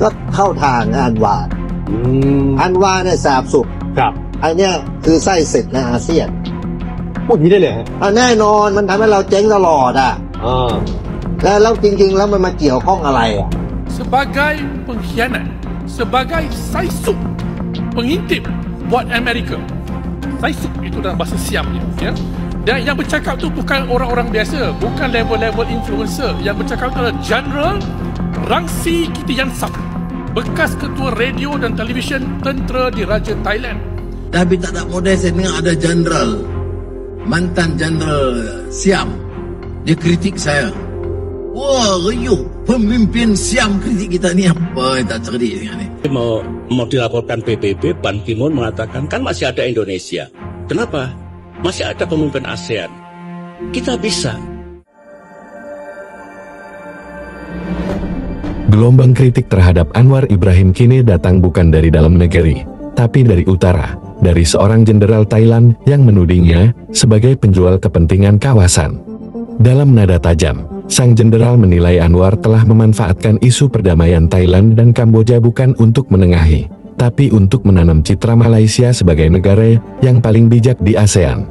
ก็เข้าทางอันวาเนี่ยแสบสุดครับอันเนี้ยคือไส้ศึกในอาเซียนพูดนี้ได้เลยฮะแน่นอนมันทำให้เราเจ๊งตลอดแล้วจริงๆแล้วมันมาเกี่ยวข้องอะไรsebagai pengkhianat sebagai saisuk pengintip buat Amerika saisuk itu dalam bahasa Siam ya. Dan yang bercakap tu bukan orang-orang biasa, bukan level-level influencer. Yang bercakap tu adalah General Rangsi Kittiyansap, bekas ketua radio dan televisyen tentera Diraja Thailand. Tapi tak ada modal saya dengar ada general, mantan general Siam, dia kritik saya. Wah, riuh, pemimpin Siam kritik kita ni apa yang tak cerdik ni. Mau dilaporkan PBB, Ban Ki-moon mengatakan kan masih ada Indonesia. Kenapa? Masih ada pemimpin ASEAN. Kita bisa. Gelombang kritik terhadap Anwar Ibrahim kini datang bukan dari dalam negeri, tapi dari utara, dari seorang jenderal Thailand yang menudingnya sebagai penjual kepentingan kawasan. Dalam nada tajam, sang jenderal menilai Anwar telah memanfaatkan isu perdamaian Thailand dan Kamboja bukan untuk menengahi, tapi untuk menanam citra Malaysia sebagai negara yang paling bijak di ASEAN.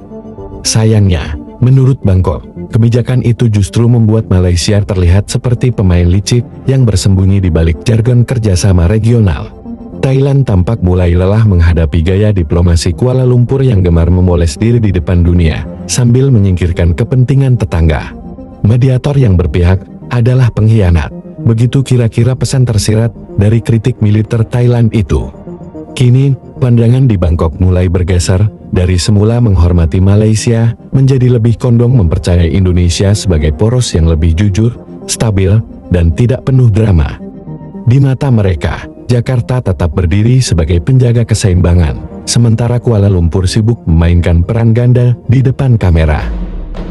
Sayangnya, menurut Bangkok, kebijakan itu justru membuat Malaysia terlihat seperti pemain licik yang bersembunyi di balik jargon kerjasama regional. Thailand tampak mulai lelah menghadapi gaya diplomasi Kuala Lumpur yang gemar memoles diri di depan dunia, sambil menyingkirkan kepentingan tetangga. Mediator yang berpihak adalah pengkhianat. Begitu kira-kira pesan tersirat dari kritik militer Thailand itu. Kini, pandangan di Bangkok mulai bergeser, dari semula menghormati Malaysia, menjadi lebih condong mempercayai Indonesia sebagai poros yang lebih jujur, stabil, dan tidak penuh drama. Di mata mereka, Jakarta tetap berdiri sebagai penjaga keseimbangan, sementara Kuala Lumpur sibuk memainkan peran ganda di depan kamera.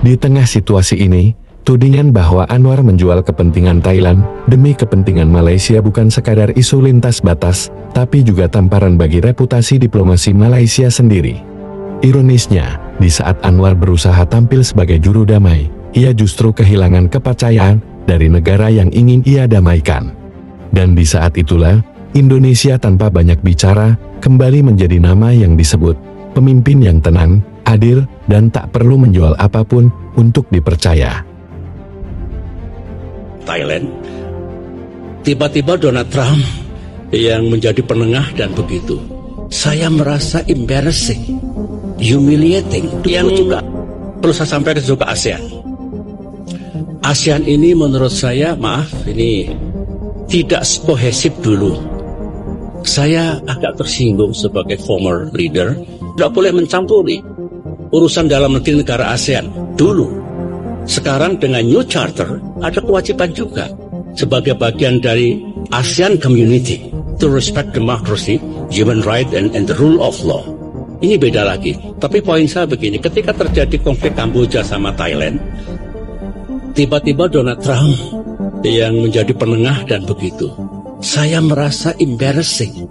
Di tengah situasi ini, tudingan bahwa Anwar menjual kepentingan Thailand demi kepentingan Malaysia bukan sekadar isu lintas batas, tapi juga tamparan bagi reputasi diplomasi Malaysia sendiri. Ironisnya, di saat Anwar berusaha tampil sebagai juru damai, ia justru kehilangan kepercayaan dari negara yang ingin ia damaikan. Dan di saat itulah, Indonesia tanpa banyak bicara, kembali menjadi nama yang disebut, pemimpin yang tenang, adil, dan tak perlu menjual apapun untuk dipercaya. Thailand, tiba-tiba Donald Trump yang menjadi penengah dan begitu. Saya merasa embarrassing, humiliating. Yang juga perlu saya sampaikan juga ASEAN. ASEAN ini menurut saya, maaf, ini tidak kohesif dulu. Saya agak tersinggung sebagai former leader, tidak boleh mencampuri urusan dalam negeri negara ASEAN dulu. Sekarang dengan New Charter ada kewajiban juga sebagai bagian dari ASEAN Community to respect democracy, human rights, and the rule of law. Ini beda lagi. Tapi poin saya begini, ketika terjadi konflik Kamboja sama Thailand, tiba-tiba Donald Trump yang menjadi penengah dan begitu. Saya merasa embarrassing,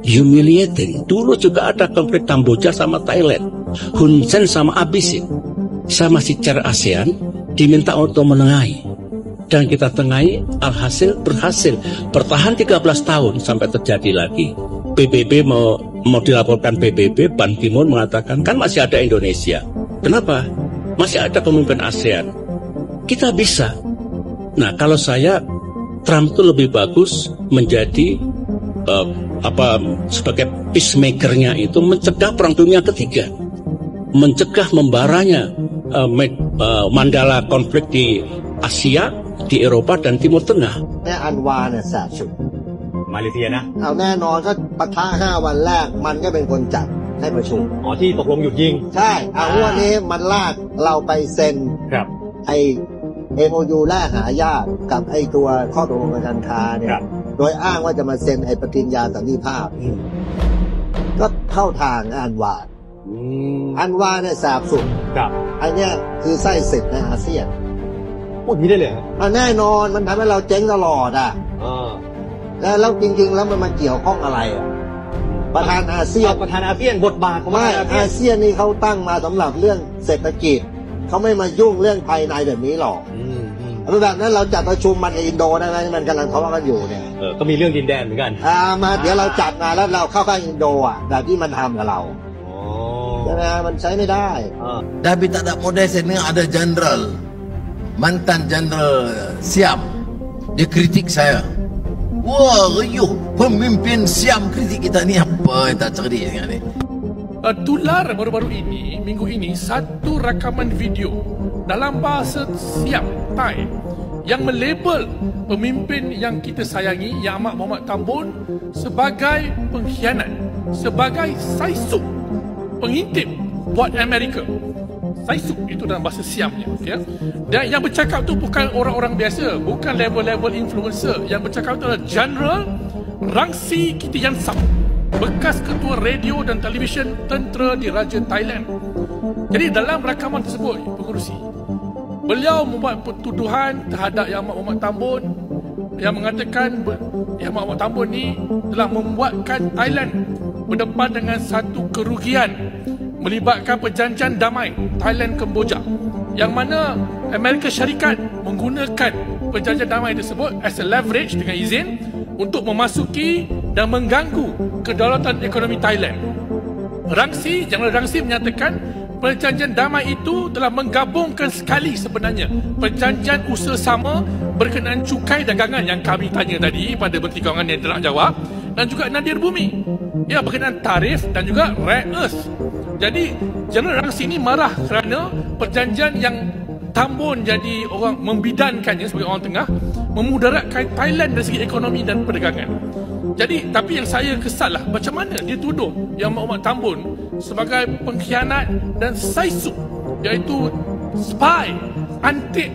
humiliating. Dulu juga ada konflik Kamboja sama Thailand, Hun Sen sama Abisin. Saya masih chair ASEAN, diminta untuk menengahi. Dan kita tengahi, alhasil berhasil. Bertahan 13 tahun sampai terjadi lagi. PBB mau dilaporkan PBB, Ban Ki-moon mengatakan, kan masih ada Indonesia. Kenapa? Masih ada pemimpin ASEAN. Kita bisa. Nah, kalau saya, Trump itu lebih bagus menjadi sebagai peacemaker-nya itu mencegah perang dunia ketiga. Mencegah membaranya mandala konflik di Asia, di Eropa dan Timur Tengah. อันวาเนี่ยแสบสุด มาเลเซียนะ เอาแน่นอนก็ปะทะ5 วันแรกมันก็เป็นคนจัดให้ประชุม ที่ตกลงหยุดยิง ใช่วันนี้มันลากเราไปเซ็น ครับ ไอ MOU แลกหาญาติกับไอตัวข้อตกลงการค้าเนี่ยโดยอ้างว่าจะมาเซ็นไอปฏิญญาสันติภาพก็เข้าทางอันวาเนี่ยแสบสุดอันเนี้ยคือไส้ศึกในอาเซียนพูดนี้ได้เลยฮะแน่นอนมันทำให้เราเจ๊งตลอดแล้วจริงๆแล้วมันมาเกี่ยวข้องอะไรประธานอาเซียนบทบาทของอาเซียนนี่เขาตั้งมาสำหรับเรื่องเศรษฐกิจเขาไม่มายุ่งเรื่องภายในแบบนี้หรอก แบบนั้นเราจัดประชุมมันกับอินโดได้ไหมมันกำลังทะเลาะกันอยู่เนี่ย ก็มีเรื่องดินแดนเหมือนกัน มาเดี๋ยวเราจัดมาแล้วเราเข้าข้างอินโดแบบที่มันทำกับเราใช่ไหมมันใช้ไม่ได้ Tapi tak ada model saya dengar ada jenderal, mantan jenderal Siam, dia kritik saya. Wah, riuh, pemimpin Siam kritik kita ni apa yang tak cerdik dengan ni. Tular baru-baru ini, minggu ini, satu rakaman video dalam bahasa Siam, Thai, yang melabel pemimpin yang kita sayangi, Yang Amat Mohamed Tambun, sebagai pengkhianat, sebagai saisuk, pengintip buat Amerika. Saisuk itu dalam bahasa Siamnya, ya. Dan yang bercakap tu bukan orang-orang biasa, bukan level-level influencer. Yang bercakap tu adalah General Rangsi Kittiyansap, bekas ketua radio dan televisyen tentera diraja Thailand. Jadi dalam rakaman tersebut, pengerusi, beliau membuat tuduhan terhadap Yang Amat Mohamed Tambun yang mengatakan Yang Amat Mohamed Tambun ni telah membuatkan Thailand berdepan dengan satu kerugian melibatkan perjanjian damai Thailand-Kemboja, yang mana Amerika Syarikat menggunakan perjanjian damai tersebut as a leverage dengan izin untuk memasuki dan mengganggu kedaulatan ekonomi Thailand. General Rangsi menyatakan perjanjian damai itu telah menggabungkan sekali sebenarnya perjanjian usaha sama berkenaan cukai dagangan yang kami tanya tadi pada Menteri Kewangan yang telah jawab, dan juga nadir bumi, ya, berkenaan tarif dan juga rare earth. Jadi General Rangsi ini marah kerana perjanjian yang Tambun jadi orang membidankannya sebagai orang tengah memudaratkan Thailand dari segi ekonomi dan perdagangan. Jadi, tapi yang saya kesal lah, macam mana dia tuduh Yang Amat Mohamed Tambun sebagai pengkhianat dan saisuk, iaitu spy, antik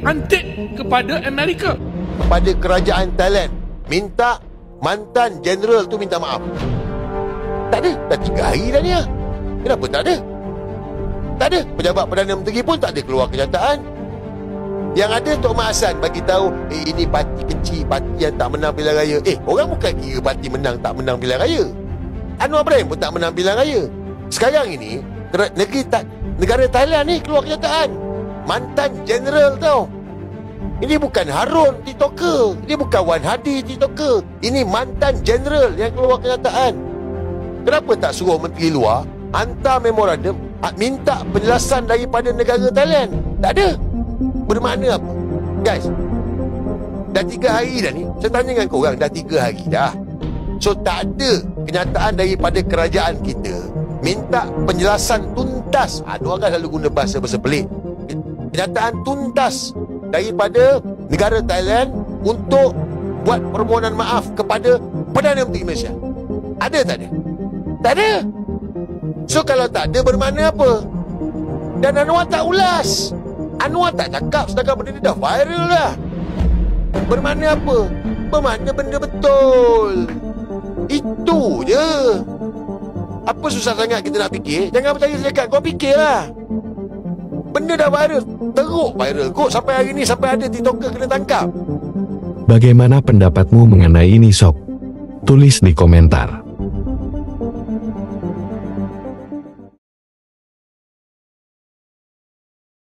kepada Amerika. Kepada kerajaan Thailand, minta mantan jeneral tu minta maaf. Tak ada, dah 3 hari dah ni. Kenapa tak ada? Tak ada. Pejabat Perdana Menteri pun tak ada keluar kenyataan. Yang ada Tok Mat Hassan bagi tahu, ini parti kecil, parti yang tak menang pilihan raya. Orang bukan kira parti menang tak menang pilihan raya. Anwar Ibrahim pun tak menang pilihan raya. Sekarang ini negara Thailand ni keluar kenyataan. Mantan jeneral tau. Ini bukan Harun TikToker, ini bukan Wan Hadi TikToker. Ini mantan jeneral yang keluar kenyataan. Kenapa tak suruh menteri luar hantar memorandum, minta penjelasan daripada negara Thailand? Tak ada. Bermakna apa? Guys, dah 3 hari dah ni. Saya tanya dengan korang, dah 3 hari dah. So tak ada kenyataan daripada kerajaan kita minta penjelasan tuntas. Anwar kan selalu guna bahasa pelik. Kenyataan tuntas daripada negara Thailand untuk buat permohonan maaf kepada Perdana Menteri Malaysia. Ada tak ada? Tak ada. So kalau tak ada, bermakna apa? Dan Anwar tak ulas, Anwar tak cakap, sedangkan benda ni dah viral dah. Bermakna apa? Bermakna benda betul. Itu je. Apa susah sangat kita nak fikir? Jangan percaya saya cakap, kau fikirlah. Benda dah viral, teruk viral kok sampai hari ni, sampai ada TikToker kena tangkap. Bagaimana pendapatmu mengenai ini, Sob? Tulis di komentar.